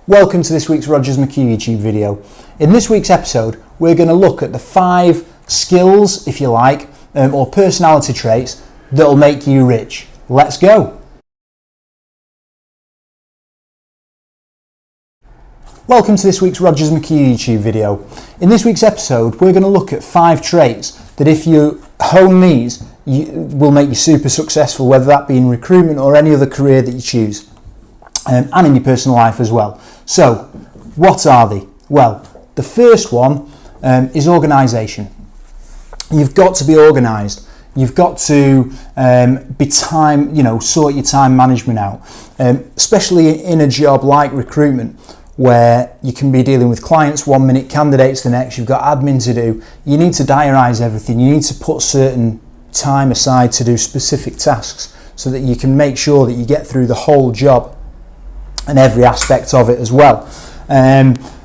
Welcome to this week's Rogers McHugh YouTube video. In this week's episode, we're going to look at the 5 skills, if you like, or personality traits that will make you rich. Let's go. Welcome to this week's Rogers McHugh YouTube video. In this week's episode, we're going to look at 5 traits that if you hone these, will make you super successful, whether that be in recruitment or any other career that you choose. And in your personal life as well. So, what are they? Well, the first one is organisation. You've got to be organised. You've got to sort your time management out. Especially in a job like recruitment, where you can be dealing with clients 1 minute, candidates the next, you've got admin to do. You need to diarise everything. You need to put certain time aside to do specific tasks so that you can make sure that you get through the whole job and every aspect of it as well,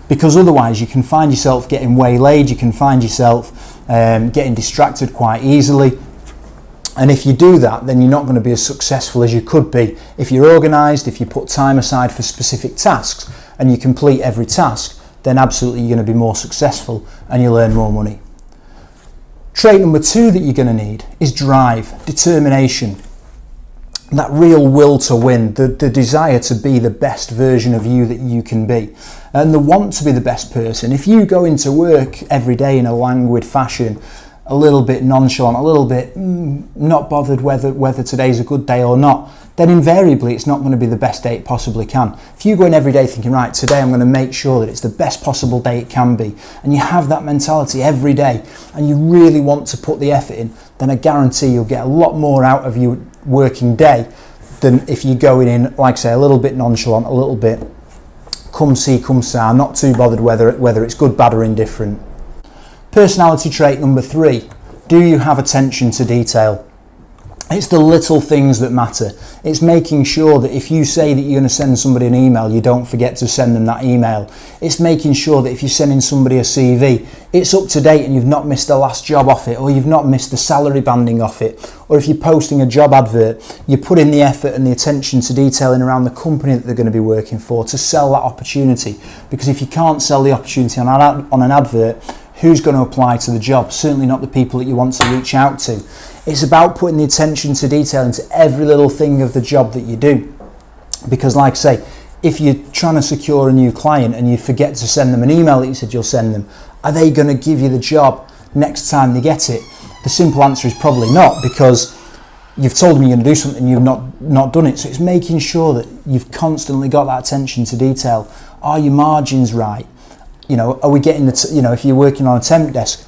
because otherwise you can find yourself getting waylaid, you can find yourself getting distracted quite easily, and if you do that, then you're not going to be as successful as you could be. If you're organised, if you put time aside for specific tasks and you complete every task, then absolutely you're going to be more successful and you'll earn more money. Trait number 2 that you're going to need is drive, determination. That real will to win, the desire to be the best version of you that you can be, and the want to be the best person. If you go into work every day in a languid fashion, a little bit nonchalant, a little bit not bothered whether today's a good day or not, then invariably it's not going to be the best day it possibly can. If you go in every day thinking, right, today I'm going to make sure that it's the best possible day it can be, and you have that mentality every day, and you really want to put the effort in, then I guarantee you'll get a lot more out of your working day than if you're going in, like I say, a little bit nonchalant, a little bit come see, come sa, not too bothered whether it's good, bad or indifferent. Personality trait number 3, do you have attention to detail? It's the little things that matter. It's making sure that if you say that you're going to send somebody an email, you don't forget to send them that email. It's making sure that if you're sending somebody a CV, it's up to date and you've not missed the last job off it, or you've not missed the salary banding off it, or if you're posting a job advert, you put in the effort and the attention to detailing around the company that they're going to be working for to sell that opportunity. Because if you can't sell the opportunity on an advert, who's going to apply to the job? Certainly not the people that you want to reach out to. It's about putting the attention to detail into every little thing of the job that you do. Because like I say, if you're trying to secure a new client and you forget to send them an email that you said you'll send them, are they going to give you the job next time they get it? The simple answer is probably not, because you've told them you're going to do something and you've not done it. So it's making sure that you've constantly got that attention to detail. Are your margins right? Are we getting if you're working on a temp desk,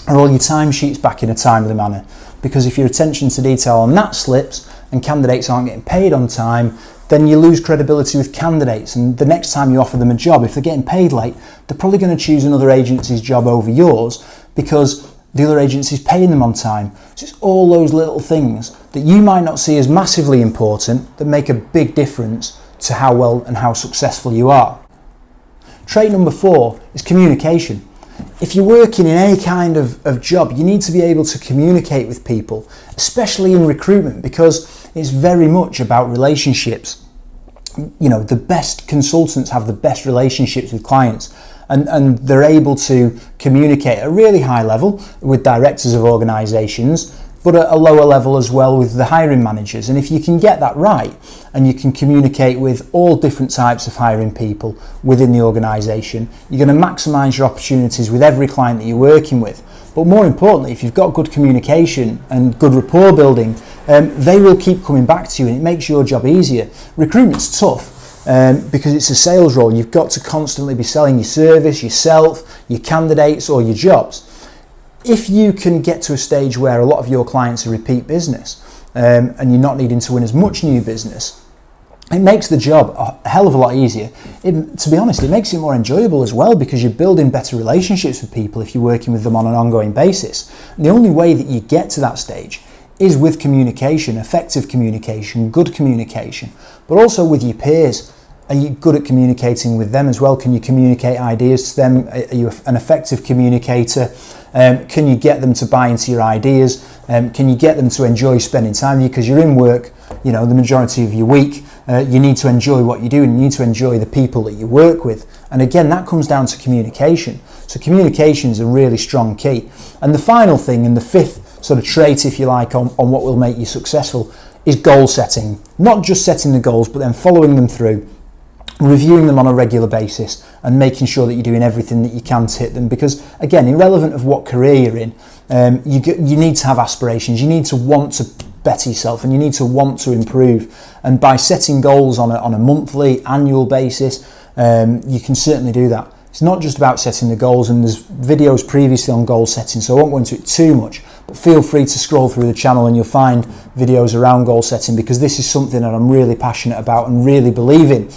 are all your timesheets back in a timely manner? Because if your attention to detail on that slips and candidates aren't getting paid on time, then you lose credibility with candidates, and the next time you offer them a job, if they're getting paid late, they're probably going to choose another agency's job over yours because the other agency's paying them on time. So it's all those little things that you might not see as massively important that make a big difference to how well and how successful you are. Trait number 4 is communication. If you're working in any kind of job, you need to be able to communicate with people, especially in recruitment, because it's very much about relationships. The best consultants have the best relationships with clients, and they're able to communicate at a really high level with directors of organisations, but at a lower level as well with the hiring managers. And if you can get that right, and you can communicate with all different types of hiring people within the organisation, you're going to maximise your opportunities with every client that you're working with. But more importantly, if you've got good communication and good rapport building, they will keep coming back to you, and it makes your job easier. Recruitment's tough because it's a sales role. You've got to constantly be selling your service, yourself, your candidates or your jobs. If you can get to a stage where a lot of your clients are repeat business and you're not needing to win as much new business, it makes the job a hell of a lot easier. To be honest, it makes it more enjoyable as well, because you're building better relationships with people if you're working with them on an ongoing basis. And the only way that you get to that stage is with communication, effective communication, good communication, but also with your peers. Are you good at communicating with them as well? Can you communicate ideas to them? Are you an effective communicator? Can you get them to buy into your ideas? Can you get them to enjoy spending time with you? Because you're in work, the majority of your week, You need to enjoy what you do, and you need to enjoy the people that you work with. And again, that comes down to communication. So communication is a really strong key. And the final thing, and the fifth sort of trait, if you like, on what will make you successful is goal setting. Not just setting the goals, but then following them through, reviewing them on a regular basis, and making sure that you're doing everything that you can to hit them. Because again, irrelevant of what career you're in, you need to have aspirations. You need to want to better yourself, and you need to want to improve. And by setting goals on a monthly, annual basis, you can certainly do that. It's not just about setting the goals, and there's videos previously on goal setting, so I won't go into it too much, but feel free to scroll through the channel and you'll find videos around goal setting, because this is something that I'm really passionate about and really believe in.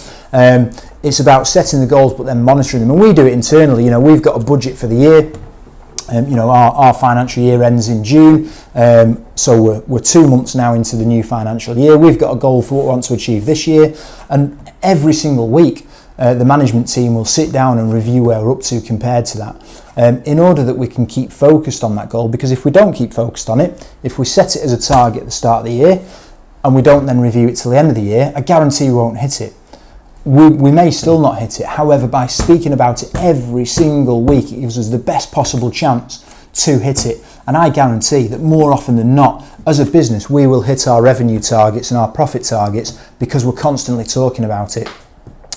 It's about setting the goals but then monitoring them, and we do it internally. We've got a budget for the year. Our financial year ends in June, so we're 2 months now into the new financial year. We've got a goal for what we want to achieve this year, and every single week the management team will sit down and review where we're up to compared to that, in order that we can keep focused on that goal. Because if we don't keep focused on it, if we set it as a target at the start of the year and we don't then review it till the end of the year, I guarantee we won't hit it. We may still not hit it. However, by speaking about it every single week, it gives us the best possible chance to hit it. And I guarantee that more often than not, as a business, we will hit our revenue targets and our profit targets because we're constantly talking about it.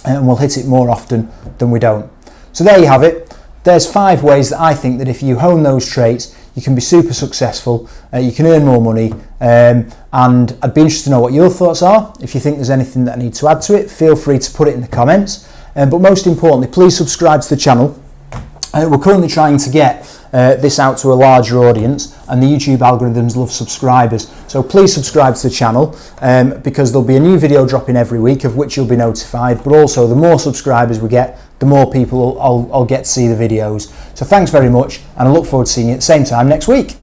And we'll hit it more often than we don't. So there you have it. There's 5 ways that I think that if you hone those traits, you can be super successful, you can earn more money, and I'd be interested to know what your thoughts are. If you think there's anything that I need to add to it, feel free to put it in the comments. But most importantly, please subscribe to the channel. We're currently trying to get this out to a larger audience, and the YouTube algorithms love subscribers. So please subscribe to the channel, because there'll be a new video dropping every week of which you'll be notified. But also, the more subscribers we get, the more people I'll get to see the videos. So thanks very much, and I look forward to seeing you at the same time next week.